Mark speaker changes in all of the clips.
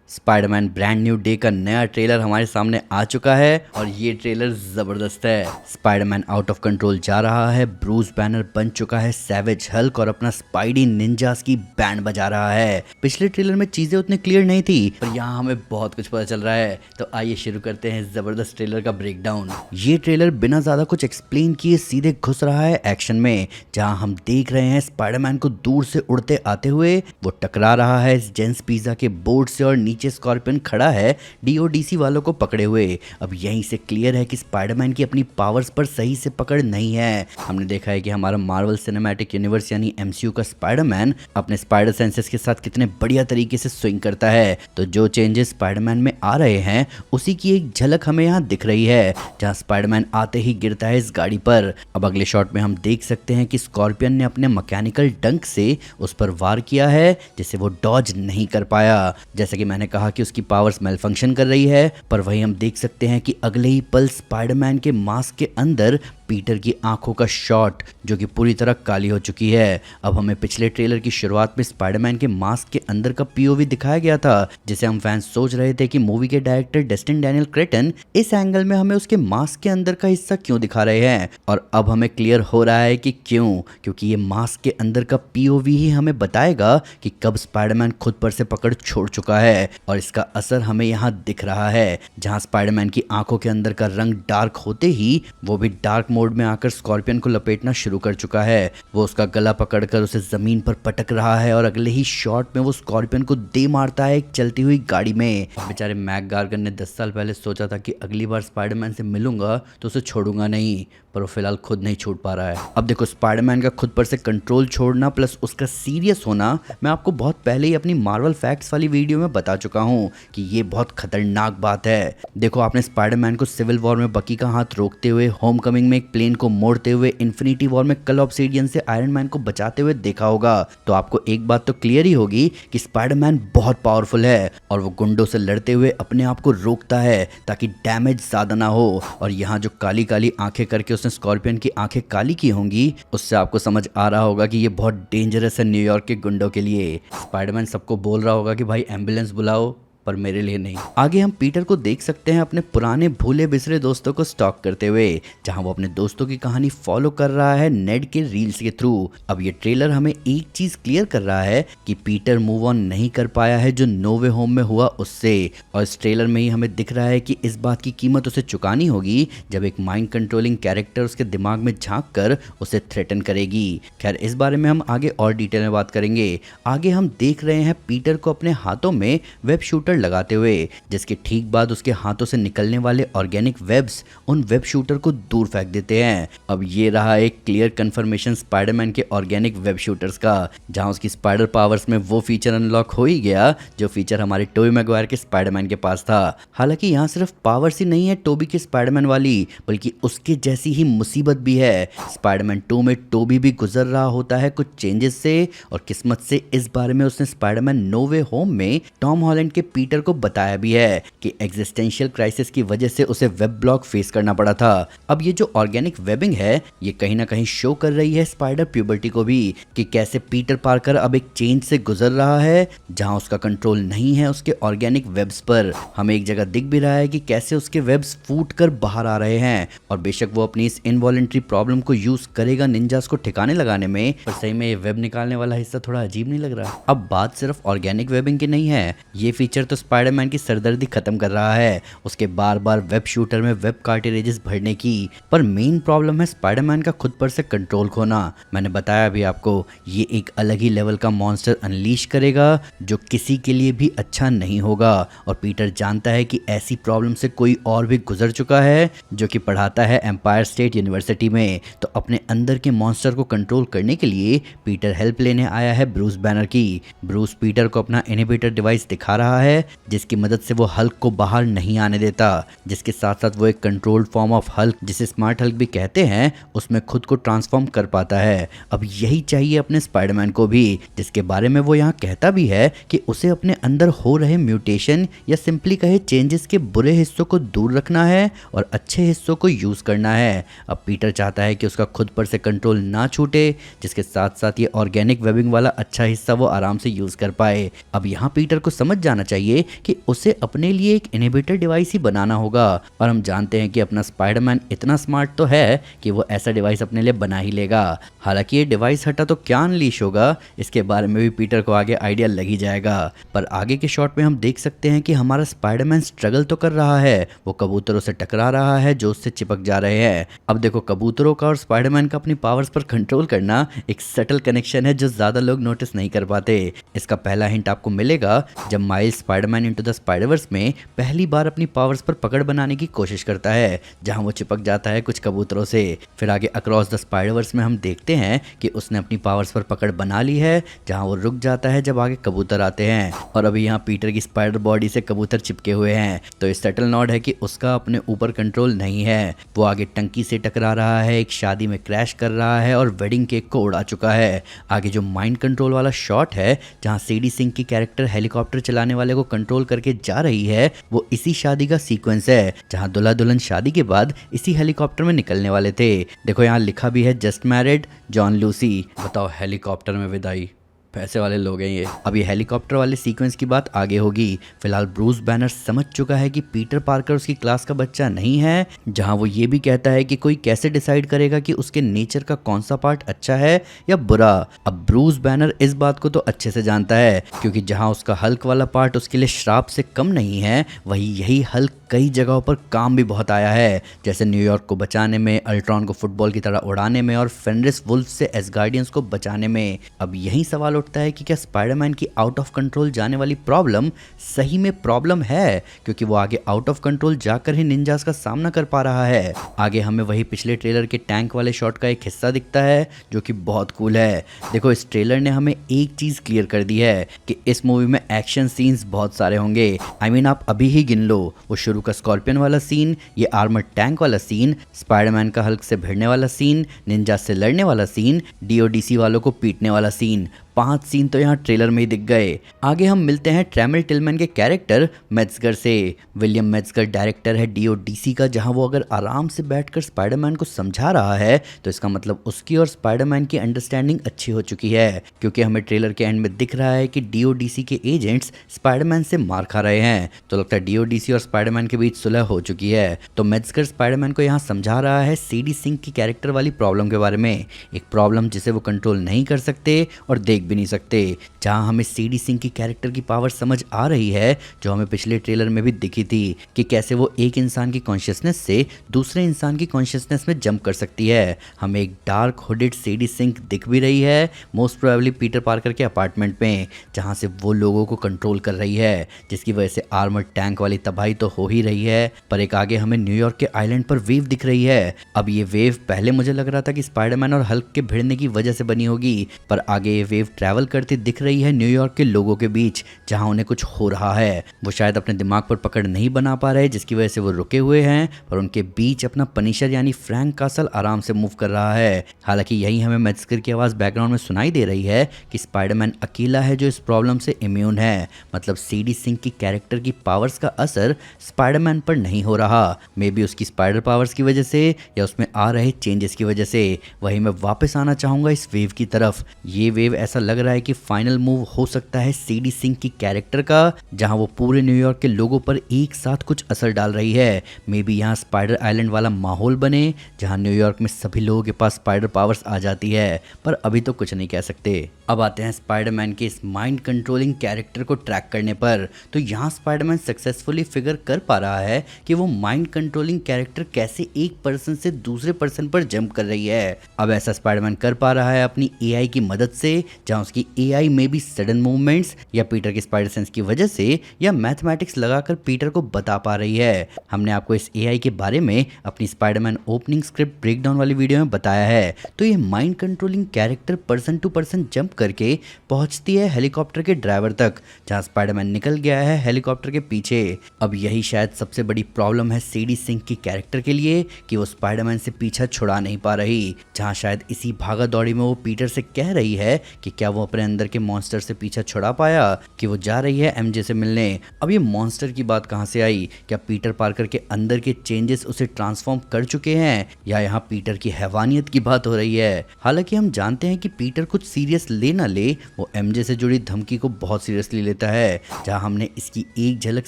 Speaker 1: Spiderman brand new day का नया trailer हमारे सामने आ चुका है और ये ट्रेलर जबरदस्त है। स्पाइडरमैन आउट ऑफ कंट्रोल जा रहा है, ब्रूस बैनर बन चुका है सैवेज हल्क और अपना स्पाइडी निंजास की बैंड बजा रहा है। पिछले ट्रेलर में चीजें उतनी क्लियर नहीं थी पर यहाँ हमें बहुत कुछ पता चल रहा है। तो आइए शुरू करते हैं जबरदस्त ट्रेलर का ब्रेकडाउन। ये ट्रेलर बिना ज्यादा कुछ एक्सप्लेन किए सीधे घुस रहा है एक्शन में, जहाँ हम देख रहे हैं स्पाइडरमैन को दूर से उड़ते आते हुए। वो टकरा रहा है इस जेंस पिज्जा के बोर्ड से और नीचे स्कॉर्पियन खड़ा है डीओडीसी वालों को पकड़े हुए। अब यहीं से क्लियर है कि स्पाइडरमैन की अपनी पावर्स पर सही से पकड़ नहीं है। हमने देखा है कि हमारा मार्वल सिनेमैटिक यूनिवर्स यानी एमसीयू का स्पाइडरमैन अपने स्पाइडर सेंसेस के साथ कितने बढ़िया तरीके से स्विंग करता है। तो जो चेंजेस स्पाइडरमैन में आ रहे हैं उसी की एक झलक हमें यहाँ दिख रही है, जहाँ स्पाइडरमैन आते ही गिरता है इस गाड़ी पर। अब अगले शॉट में हम देख सकते हैं कि स्कॉर्पियन ने अपने मैकेनिकल डंक से उस पर वार किया है जिसे वो डॉज नहीं कर पाया। जैसे कि मैंने कहा कि उसकी पावर्स मेल फंक्शन कर रही है, पर वहीं हम देख सकते हैं कि अगले ही पल स्पाइडरमैन के मास्क के अंदर पीटर की आंखों का शॉट जो कि पूरी तरह काली हो चुकी है। अब हमें पिछले ट्रेलर की शुरुआत में स्पाइडरमैन के मास्क के अंदर का पीओवी दिखाया गया था, जिसे हम फैंस सोच रहे थे कि मूवी के डायरेक्टर डस्टिन डैनियल क्रेटन इस एंगल में हमें उसके मास्क के अंदर का हिस्सा क्यों दिखा रहे हैं। और अब हमें क्लियर हो रहा है कि क्यों, क्योंकि ये मास्क के अंदर का पीओवी ही हमें बताएगा कि कब स्पाइडरमैन खुद पर से पकड़ छोड़ चुका है। और इसका असर हमें यहाँ दिख रहा है, जहाँ स्पाइडरमैन की आंखों के अंदर का रंग डार्क होते ही वो भी डार्क मोड में आकर स्कॉर्पियन को लपेटना शुरू कर चुका है। वो उसका गला पकड़कर उसे जमीन पर पटक रहा है और अगले ही शॉट में वो स्कॉर्पियन को दे मारता है एक चलती हुई गाड़ी में। बेचारे मैक गार्गन ने 10 साल पहले सोचा था कि अगली बार स्पाइडरमैन से मिलूंगा तो उसे छोड़ूंगा नहीं, पर वो फिलहाल खुद नहीं छूट पा रहा है। अब देखो, स्पाइडरमैन का खुद पर से कंट्रोल छोड़ना प्लस उसका सीरियस होना मैं आपको बहुत पहले ही अपनी मार्वल फैक्ट्स वाली वीडियो में बता चुका हूँ कि ये बहुत खतरनाक बात है। देखो, आपने स्पाइडरमैन को सिविल वॉर में बकी का हाथ रोकते हुए, होमकमिंग में एक प्लेन को मोड़ते हुए, इन्फिनिटी वॉर में कल ऑब्सिडियन से आयरन मैन को बचाते हुए देखा होगा। तो आपको एक बात तो क्लियर ही होगी कि स्पाइडरमैन बहुत पावरफुल है और वो गुंडों से लड़ते हुए अपने आप को रोकता है ताकि डैमेज ज्यादा ना हो। और यहाँ जो काली काली आंखें करके उसने स्कॉर्पियन की आंखें काली की होंगी, उससे आपको समझ आ रहा होगा कि ये बहुत डेंजरस है न्यूयॉर्क के गुंडों के लिए। स्पाइडरमैन सबको बोल रहा होगा कि भाई एम्बुलेंस बुलाओ, पर मेरे लिए नहीं। आगे हम पीटर को देख सकते हैं अपने पुराने भूले बिसरे दोस्तों को स्टॉक करते हुए, जहां वो अपने दोस्तों की कहानी फॉलो कर रहा है नेड के रील्स के थ्रू। अब ये ट्रेलर हमें एक चीज क्लियर कर रहा है कि पीटर मूव ऑन नहीं कर पाया है जो नो वे होम में हुआ उससे। और इस ट्रेलर में ही हमें दिख रहा है कि इस बात की कीमत उसे चुकानी होगी जब एक माइंड कंट्रोलिंग कैरेक्टर उसके दिमाग में झांक कर उसे थ्रेटन करेगी। खैर, इस बारे में हम आगे और डिटेल में बात करेंगे। आगे हम देख रहे हैं पीटर को अपने हाथों में वेब शूटर लगाते हुए, जिसके ठीक बाद उसके हाथों से निकलने वाले ऑर्गेनिक वेब्स उन वेब शूटर को दूर फेंक देते हैं। अब ये रहा एक क्लियर कंफर्मेशन स्पाइडरमैन के ऑर्गेनिक वेब शूटर्स का, जहां उसकी स्पाइडर पावर्स में वो फीचर अनलॉक हो ही गया जो फीचर हमारे टोबी मैगवायर के स्पाइडरमैन के पास था। हालांकि यहाँ सिर्फ पावर्स ही नहीं है टोबी के स्पाइडरमैन वाली, बल्कि उसके जैसी ही मुसीबत भी है। स्पाइडरमैन 2 में टोबी भी गुजर रहा होता है कुछ चेंजेस से, और किस्मत से इस बारे में उसने स्पाइडरमैन नो वे होम में टॉम हॉलैंड के पीटर को बताया भी है कि एग्जिस्टेंशियल क्राइसिस की वजह से उसे वेब ब्लॉक फेस करना पड़ा था। अब ये जो ऑर्गेनिक वेबिंग है ये कहीं ना कहीं शो कर रही है स्पाइडर प्यूबर्टी को भी, कि कैसे पीटर पार्कर अब एक चेंज से गुजर रहा है जहां उसका कंट्रोल नहीं है उसके ऑर्गेनिक वेब्स पर। हमें एक जगह दिख भी रहा है कि कैसे उसके वेब्स फूट कर बाहर आ रहे हैं, और बेशक वो अपनी इस इनवॉलेंट्री प्रॉब्लम को यूज करेगा निंजास को ठिकाने लगाने में, पर सही में ये वेब निकालने वाला हिस्सा थोड़ा अजीब नहीं लग रहा। अब बात सिर्फ ऑर्गेनिक वेबिंग की नहीं है, ये फीचर तो स्पाइडरमैन की सरदर्दी खत्म कर रहा है उसके बार बार वेब शूटर में वेब कार्टिलेजेस भरने की। पर मेन प्रॉब्लम है स्पाइडरमैन का खुद पर से कंट्रोल खोना। मैंने बताया भी आपको, ये एक अलग ही लेवल का मॉन्स्टर अनलीश करेगा जो किसी के लिए भी अच्छा नहीं होगा। और पीटर जानता है कि ऐसी प्रॉब्लम से कोई और भी गुजर चुका है जो कि पढ़ाता है एम्पायर स्टेट यूनिवर्सिटी में। तो अपने अंदर के मॉन्स्टर को कंट्रोल करने के लिए पीटर हेल्प लेने आया है ब्रूस बैनर की। ब्रूस पीटर को अपना इनहिबिटर डिवाइस दिखा रहा है जिसकी मदद से वो हल्क को बाहर नहीं आने देता, जिसके साथ साथ वो एक कंट्रोल्ड फॉर्म ऑफ हल्क जिसे स्मार्ट हल्क भी कहते हैं उसमें खुद को ट्रांसफॉर्म कर पाता है। अब यही चाहिए अपने स्पाइडरमैन को भी, जिसके बारे में वो यहाँ कहता भी है कि उसे अपने अंदर हो रहे म्यूटेशन या सिंपली कहे चेंजेस के बुरे हिस्सों को दूर रखना है और अच्छे हिस्सों को यूज करना है। अब पीटर चाहता है कि उसका खुद पर से कंट्रोल ना छूटे, जिसके साथ साथ ये ऑर्गेनिक वेबिंग वाला अच्छा हिस्सा वो आराम से यूज कर पाए। अब यहाँ पीटर को समझ जाना चाहिए चाहिए कि उसे अपने लिए एक इनहिबिटर डिवाइस ही बनाना होगा। और हम जानते हैं कि अपना स्पाइडरमैन इतना स्मार्ट तो है कि वो ऐसा डिवाइस अपने लिए बना ही लेगा। हालांकि ये डिवाइस हटा तो क्या अनलीश होगा, इसके बारे में भी पीटर को आगे आइडिया लग ही जाएगा। पर आगे के शॉट में हम देख सकते हैं कि हमारा स्पाइडरमैन स्ट्रगल तो कर रहा है, वो कबूतरों से टकरा रहा है जो उससे चिपक जा रहे हैं। अब देखो, कबूतरों का और स्पाइडरमैन का अपनी पावर्स पर कंट्रोल करना एक सटल कनेक्शन है जो ज्यादा लोग नोटिस नहीं कर पाते। इसका पहला हिंट आपको मिलेगा जब miles Spiderman into the Spider-Verse में पहली बार अपनी पावर्स पर पकड़ बनाने की कोशिश करता है, जहां वो चिपक जाता है कुछ कबूतरों से। फिर आगे अक्रॉस द स्पाइडरवर्स में हम देखते हैं कि उसने अपनी पावर्स पर पकड़ बना ली है, जहां वो रुक जाता है जब आगे कबूतर आते हैं। और अभी यहाँ पीटर की स्पाइडर बॉडी से कबूतर चिपके हुए हैं, तो इस सटल नॉड है कि उसका अपने ऊपर कंट्रोल नहीं है। वो आगे टंकी से टकरा रहा है, एक शादी में क्रैश कर रहा है और वेडिंग केक को उड़ा चुका है। आगे जो माइंड कंट्रोल वाला शॉट है जहां सीडी सिंह की कैरेक्टर हेलीकॉप्टर चलाने वाले को कंट्रोल करके जा रही है, वो इसी शादी का सीक्वेंस है जहां दुल्हा दुल्हन शादी के बाद इसी हेलीकॉप्टर में निकलने वाले थे। देखो यहाँ लिखा भी है जस्ट मैरिड जॉन लूसी। बताओ, हेलीकॉप्टर में विदाई, पैसे वाले लोग हैं ये। अब ये हेलीकॉप्टर वाले सीक्वेंस की बात आगे होगी। फिलहाल ब्रूस बैनर समझ चुका है कि पीटर पार्कर उसकी क्लास का बच्चा नहीं है, जहां वो ये भी कहता है कि कोई कैसे डिसाइड करेगा कि उसके नेचर का कौन सा पार्ट अच्छा है या बुरा। अब ब्रूस बैनर इस बात को तो अच्छे से जानता है, क्योंकि जहां उसका हल्क वाला पार्ट उसके लिए श्राप से कम नहीं है, वही यही हल्क कई जगहों पर काम भी बहुत आया है, जैसे न्यूयॉर्क को बचाने में, अल्ट्रॉन को फुटबॉल की तरह उड़ाने में और फेनरिस वुल्फ से एसगार्डियंस को बचाने में। अब यही सवाल उठता है कि क्या स्पाइडरमैन की आउट ऑफ कंट्रोल जाने वाली प्रॉब्लम सही में प्रॉब्लम है, क्योंकि वो आगे आउट ऑफ कंट्रोल जाकर ही निंजास का सामना कर पा रहा है। आगे हमें वही पिछले ट्रेलर के टैंक वाले शॉट का एक हिस्सा दिखता है जो कि बहुत कूल है। देखो, इस ट्रेलर ने हमें एक चीज क्लियर कर दी है कि इस मूवी में एक्शन सीन्स बहुत सारे होंगे। आप अभी ही गिन लो, वो शुरू का स्कॉर्पियन वाला सीन, ये आर्मर्ड टैंक वाला सीन, स्पाइडरमैन का हल्क से भिड़ने वाला सीन, निंजा से लड़ने वाला सीन, डीओडीसी वालों को पीटने वाला सीन। 5 सीन तो यहाँ ट्रेलर में ही दिख गए। आगे हम मिलते हैं ट्रेमिल टिलमैन के कैरेक्टर मेट्जगर से। विलियम मेट्जगर डायरेक्टर है डीओडीसी का, जहां वो अगर आराम से बैठकर स्पाइडरमैन को समझा रहा है तो इसका मतलब उसकी और स्पाइडरमैन की अंडरस्टैंडिंग अच्छी हो चुकी है, क्योंकि हमें ट्रेलर के एंड में दिख रहा है कि डीओडीसी के एजेंट्स स्पाइडरमैन से मार खा रहे हैं। तो लगता है डीओडीसी और स्पाइडरमैन के बीच सुलह हो चुकी है। तो मेट्जगर स्पाइडरमैन को यहाँ समझा रहा है सीडी सिंह की कैरेक्टर वाली प्रॉब्लम के बारे में, एक प्रॉब्लम जिसे वो कंट्रोल नहीं कर सकते और देख भी नहीं सकते। जहां हमें सीडी सिंह की कैरेक्टर की पावर समझ आ रही है, जो हमें पिछले ट्रेलर में भी दिखी थी कि कैसे वो एक इंसान की कॉन्शियसनेस से दूसरे इंसान की कॉन्शियसनेस में जंप कर सकती है। हमें एक डार्क हुडेड सीडी सिंह दिख भी रही है, मोस्ट प्रोबेबली पीटर पार्कर के अपार्टमेंट में, जहां से वो लोगों को कंट्रोल कर रही है, जिसकी वजह से आर्मर्ड टैंक वाली तबाही तो हो ही रही है। पर एक आगे हमें न्यूयॉर्क के आइलैंड पर वेव दिख रही है। अब ये वेव पहले मुझे लग रहा था कि स्पाइडरमैन और हल्क के भिड़ने की वजह से बनी होगी, पर आगे ये वेव ट्रैवल करती दिख रही है न्यूयॉर्क के लोगों के बीच, जहां उन्हें कुछ हो रहा है। वो शायद अपने दिमाग पर पकड़ नहीं बना पा रहे, जिसकी वजह से वो रुके हुए हैं, पर उनके बीच अपना पनिशर यानी फ्रैंक कासल आराम से मूव कर रहा है। हालांकि यही हमें मेट्जगर की आवाज बैकग्राउंड में सुनाई दे रही है कि स्पाइडरमैन अकेला है जो इस प्रॉब्लम से इम्यून है। मतलब सीडी सिंह की कैरेक्टर की पावर्स का असर स्पाइडरमैन पर नहीं हो रहा, मे बी उसकी स्पाइडर पावर्स की वजह से या उसमें आ रहे चेंजेस की वजह से। वही मैं वापस आना चाहूंगा इस वेव की तरफ। ये वेव ऐसा लग रहा है कि फाइनल मूव हो सकता है सीडी सिंह की कैरेक्टर का, जहां वो पूरे न्यूयॉर्क के लोगों पर एक साथ कुछ असर डाल रही है। मे बी यहाँ स्पाइडर आइलैंड वाला माहौल बने, जहां न्यूयॉर्क में सभी लोगों के पास स्पाइडर पावर्स आ जाती है, पर अभी तो कुछ नहीं कह सकते। अब आते हैं स्पाइडरमैन के इस माइंड कंट्रोलिंग कैरेक्टर को ट्रैक करने पर। तो यहाँ स्पाइडरमैन सक्सेसफुली फिगर कर पा रहा है कि वो माइंड कंट्रोलिंग कैरेक्टर कैसे एक पर्सन से दूसरे पर्सन पर जंप कर रही है। अब ऐसा स्पाइडरमैन कर पा रहा है अपनी एआई की मदद से, जहां उसकी एआई में भी सडन मूवमेंट्स या पीटर के स्पाइडर सेंस की वजह से या मैथमेटिक्स लगाकर पीटर को बता पा रही है। हमने आपको इस एआई के बारे में अपनी स्पाइडरमैन ओपनिंग स्क्रिप्ट ब्रेकडाउन वाली वीडियो में बताया है। तो ये mind controlling character person to person jump करके पहुंचती है हेलीकॉप्टर के ड्राइवर तक, जहां स्पाइडरमैन निकल गया है हेलीकॉप्टर के पीछे। अब यही शायद सबसे बड़ी प्रॉब्लम है सीडी सिंह की कैरेक्टर के लिए कि वो स्पाइडरमैन से पीछा छुड़ा नहीं पा रही, जहां शायद इसी भागा दौड़ी में वो पीटर से कह रही है कि क्या वो अपने अंदर के मॉन्स्टर से पीछा छुड़ा पाया कि वो जा रही है एमजे से मिलने। अब ये मॉन्स्टर की बात कहाँ से आई? क्या पीटर पार्कर के अंदर के चेंजेस उसे ट्रांसफॉर्म कर चुके हैं या यहाँ पीटर की हैवानियत की बात हो रही है? हालांकि हम जानते हैं कि पीटर कुछ सीरियस ले ना ले, वो एमजे से जुड़ी धमकी को बहुत सीरियसली लेता है। जहाँ हमने इसकी एक झलक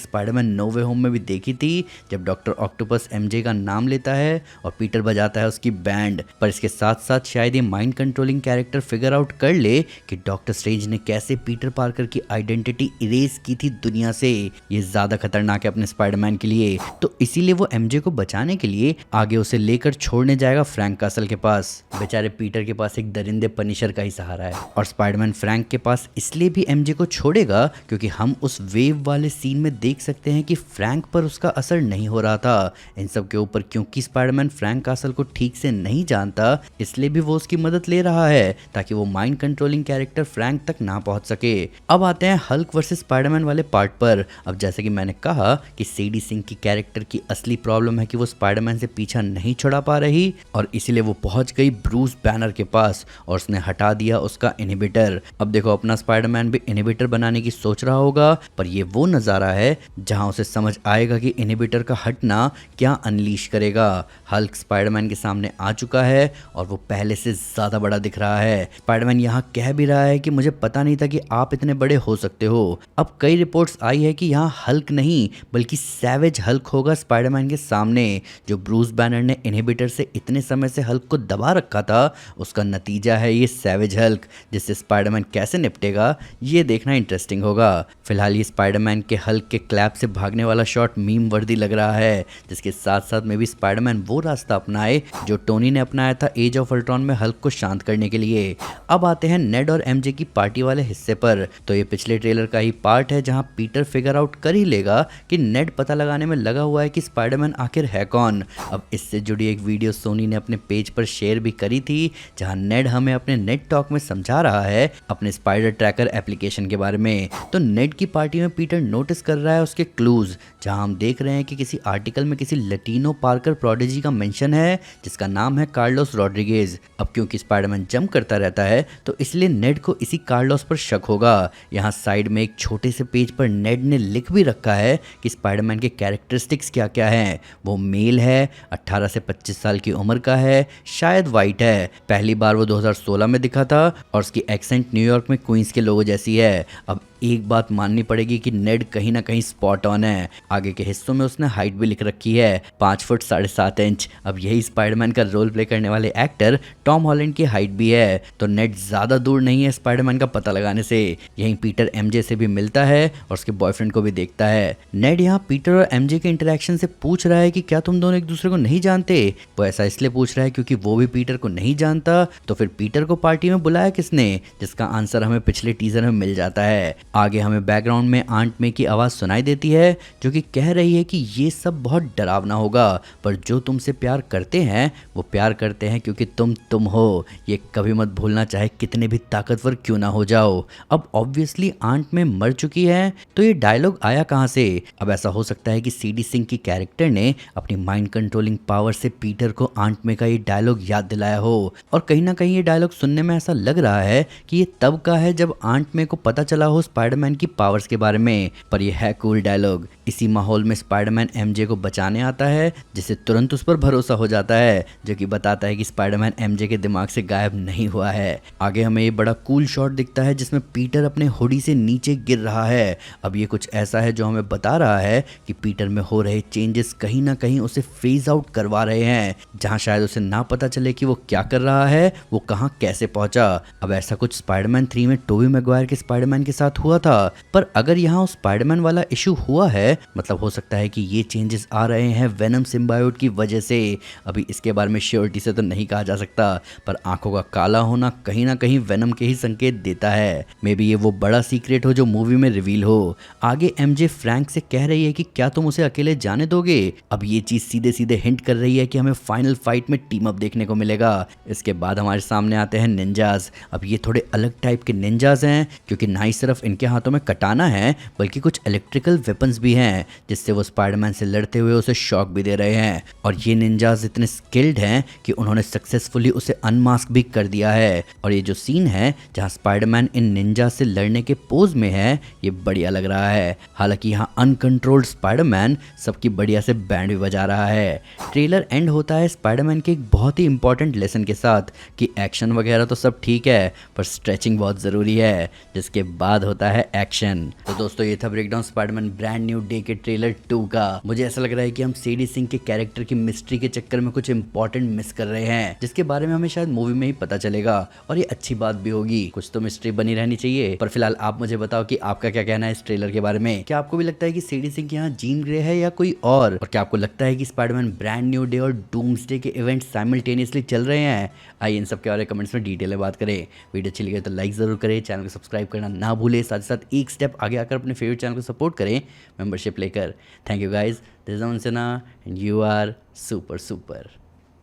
Speaker 1: स्पाइडरमैन नो वे होम में भी देखी थी, जब डॉक्टर ऑक्टोपस एमजे का नाम लेता है और पीटर बजाता है उसकी बैंड। पर इसके साथ साथ शायद ये mind controlling character figure out कर ले कि डॉक्टर स्ट्रेंज ने कैसे पीटर पार्कर की आइडेंटिटी इरेज की थी दुनिया से। ये ज्यादा खतरनाक है अपने स्पाइडरमैन के लिए, तो इसीलिए वो एमजे को बचाने के लिए आगे उसे लेकर छोड़ने जाएगा फ्रैंक कासल के पास। बेचारे पीटर के पास एक दरिंदे पनिशर का ही सहारा है और स्पाइडरमैन फ्रैंक के पास इसलिए भी एमजे को छोड़ेगा क्योंकि हम उस वेव वाले सीन में देख सकते हैं कि फ्रैंक पर उसका असर नहीं हो रहा था। इन सब के ऊपर क्योंकि स्पाइडरमैन फ्रैंक कासल को ठीक से नहीं जानता, इसलिए भी वो उसकी मदद ले रहा है ताकि वो माइंड कंट्रोलिंग कैरेक्टर फ्रैंक तक ना पहुंच सके। अब आते हैं हल्क वर्सेस स्पाइडरमैन वाले पार्ट पर। अब जैसे कि मैंने कहा कि सेडी सिंह की कैरेक्टर की असली प्रॉब्लम है कि वो स्पाइडरमैन से पीछा नहीं छुड़ा पा रही और इसीलिए वो पहुंच गई ब्रूस बैनर के पास और उसने हटा दिया उसका इनहिबिटर। अब देखो अपना स्पाइडरमैन भी इनहिबिटर बनाने की सोच रहा होगा, पर ये वो नज़ारा है जहां उसे समझ आएगा कि इनहिबिटर का हटना क्या अनलीश करेगा। हल्क स्पाइडरमैन के सामने आ चुका है और वो पहले से ज़्यादा बड़ा दिख रहा है। स्पाइडरमैन यहाँ कह भी रहा है कि मुझे पता नहीं था कि आप इतने बड़े हो सकते हो। अब कई रिपोर्ट्स आई है कि यहाँ हल्क नहीं बल्कि सैवेज हल्क होगा स्पाइडरमैन के सामने। जो ब्रूस बैनर ने इनहिबिटर से इतने समय से हल्क को दबा रखा था, उसका नतीजा है ये सैवेज हल्क, जिससे स्पाइडरमैन कैसे निपटेगा ये देखना इंटरेस्टिंग होगा। फिलहाल ये स्पाइडरमैन के हल्क के क्लैप से भागने वाला शॉट मीम वर्दी लग रहा है, जिसके साथ साथ में भी स्पाइडरमैन वो रास्ता अपनाए जो टोनी ने अपनाया था एज ऑफ अल्ट्रॉन में हल्क को शांत करने के लिए। अब आते हैं नेड और एमजे की पार्टी वाले हिस्से पर। तो ये पिछले ट्रेलर का ही पार्ट है जहां पीटर फिगर आउट कर ही लेगा कि नेड पता लगाने में लगा हुआ है कि स्पाइडरमैन आखिर है कौन। अब इससे जुड़ी एक वीडियो सोनी ने अपने पेज पर शेयर भी करी थी, जहां नेड हमें अपने नेट टॉक में समझा रहा है अपने स्पाइडर ट्रैकर एप्लीकेशन के बारे में। तो नेड की पार्टी में पीटर नोटिस कर रहा है उसके क्लूज, जहां हम देख रहे हैं कि किसी आर्टिकल में किसी लटीनो पार्कर प्रोडिजी का मेंशन है जिसका नाम है कार्लोस रॉड्रिगेज। अब क्योंकि स्पाइडरमैन जंप करता रहता है तो इसलिए नेड को इसी कार्लोस पर शक होगा। यहाँ साइड में एक छोटे से पेज पर नेड ने लिख भी रखा है कि स्पाइडरमैन के कैरेक्टरिस्टिक्स क्या क्या हैं। वो मेल है, 18 से 25 साल की उम्र का है, शायद वाइट है, पहली बार वो 2016 में दिखा था और उसकी एक्सेंट न्यूयॉर्क में क्वींस के लोगों जैसी है। अब एक बात माननी पड़ेगी कि नेड कहीं ना कहीं स्पॉट ऑन है। आगे के हिस्सों में उसने हाइट भी लिख रखी है, 5 फुट 7.5 इंच। अब यही स्पाइडरमैन का रोल प्ले करने वाले एक्टर टॉम हॉलैंड की हाइट भी है, तो नेड ज्यादा दूर नहीं है स्पाइडरमैन का पता लगाने से। यहीं पीटर एमजे से भी मिलता है और उसके बॉयफ्रेंड को भी देखता है। नेड यहाँ पीटर और एमजे के इंटरेक्शन से पूछ रहा है कि क्या तुम दोनों एक दूसरे को नहीं जानते। वो ऐसा इसलिए पूछ रहा है क्योंकि वो भी पीटर को नहीं जानता। तो फिर पीटर को पार्टी में बुलाया किसने, जिसका आंसर हमें पिछले टीजर में मिल जाता है। आगे हमें बैकग्राउंड में आंट मे की आवाज सुनाई देती है जो कि कह रही है कि ये सब बहुत डरावना होगा, पर जो तुमसे प्यार करते हैं वो प्यार करते हैं क्योंकि तुम हो, ये कभी मत भूलना चाहे कितने भी ताकतवर क्यों ना हो जाओ। अब ऑब्वियसली आंट मे मर चुकी है, तो ये डायलॉग आया कहाँ से? अब ऐसा हो सकता है कि सीडी सिंह की कैरेक्टर ने अपनी माइंड कंट्रोलिंग पावर से पीटर को आंट मे का ये डायलॉग याद दिलाया हो। और कहीं ना कहीं ये डायलॉग सुनने में ऐसा लग रहा है कि ये तब का है जब आंट मे को पता चला हो स्पाइडरमैन की पावर्स के बारे में। पर ये है कूल डायलॉग। इसी माहौल में स्पाइडरमैन एमजे को बचाने आता है, जिससे तुरंत उस पर भरोसा हो जाता है, जो कि बताता है कि स्पाइडरमैन एमजे के दिमाग से गायब नहीं हुआ है। आगे हमें ये बड़ा कूल शॉट दिखता है जिसमें पीटर अपने हुडी से नीचे गिर रहा है। अब ये कुछ ऐसा है जो हमें बता रहा है कि पीटर में हो रहे चेंजेस कहीं ना कहीं उसे फेज आउट करवा रहे हैं, जहां शायद उसे ना पता चले कि वो क्या कर रहा है, वो कहां कैसे पहुंचा। अब ऐसा कुछ स्पाइडरमैन 3 में टोबी मैगवायर के स्पाइडरमैन के साथ हुआ था, पर अगर यहाँ स्पाइडरमैन वाला इशू हुआ है, मतलब हो सकता है कि ये चेंजेस आ रहे हैं वेनम सिम्बायोट की वजह से। अभी इसके बारे में श्योरिटी से तो नहीं कहा जा सकता, पर आंखों का काला होना कहीं ना कहीं वेनम के ही संकेत देता है। मे बी ये वो बड़ा सीक्रेट हो जो मूवी में रिवील हो। आगे एमजे फ्रैंक से कह रही है कि क्या तुम उसे अकेले जाने दोगे। अब ये चीज सीधे सीधे हिंट कर रही है कि हमें फाइनल फाइट में टीम अप देखने को मिलेगा। इसके बाद हमारे सामने आते हैं निंजास। अब ये थोड़े अलग टाइप के निंजास हैं, क्योंकि ना ही सिर्फ इनके उनके हाथों में कटाना है बल्कि कुछ इलेक्ट्रिकल वेपन्स भी हैं जिससे वो स्पाइडरमैन से लड़ते हुए उसे शॉक भी दे रहे हैं। और ये निंजास इतने स्किल्ड हैं कि उन्होंने सक्सेसफुली उसे अनमास्क भी कर दिया है। और ये जो सीन है जहाँ स्पाइडरमैन इन निंजा से लड़ने के पोज में है, ये बढ़िया लग रहा है। हालांकि यहाँ अनकंट्रोल्ड स्पाइडरमैन सबकी बढ़िया से बैंड भी बजा रहा है। ट्रेलर एंड होता है स्पाइडरमैन के एक बहुत ही इंपॉर्टेंट लेसन के साथ कि एक्शन वगैरह तो सब ठीक है पर स्ट्रेचिंग बहुत ज़रूरी है, जिसके बाद होता है एक्शन। तो दोस्तों ये था breakdown Spiderman brand new day के ट्रेलर 2 का। मुझे ऐसा लग रहा है कि हम सीडी सिंह के कैरेक्टर की मिस्ट्री के चक्कर में कुछ इंपॉर्टेंट मिस कर रहे हैं, जिसके बारे में हमें शायद मूवी में ही पता चलेगा। और ये अच्छी बात भी होगी, कुछ तो मिस्ट्री बनी रहनी चाहिए। पर फिलहाल आप मुझे बताओ कि आपका क्या कहना है इस ट्रेलर के बारे में। क्या आपको भी लगता है कि सीडी सिंह यहाँ जीन ग्रे है या कोई और क्या आपको लगता है कि स्पाइडरमैन ब्रांड न्यू डे और डूम्सडे के इवेंट साइमल्टेनियसली चल रहे हैं? आइए इन सब के बारे में कमेंट्स में डिटेल में बात करें। वीडियो अच्छी लगे तो लाइक जरूर करें, चैनल को सब्सक्राइब करना ना भूलें, साथ ही साथ एक स्टेप आगे आकर अपने फेवरेट चैनल को सपोर्ट करें मेंबरशिप लेकर। Thank you guys, this is Aman Sinha and you are super super.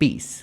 Speaker 1: Piece.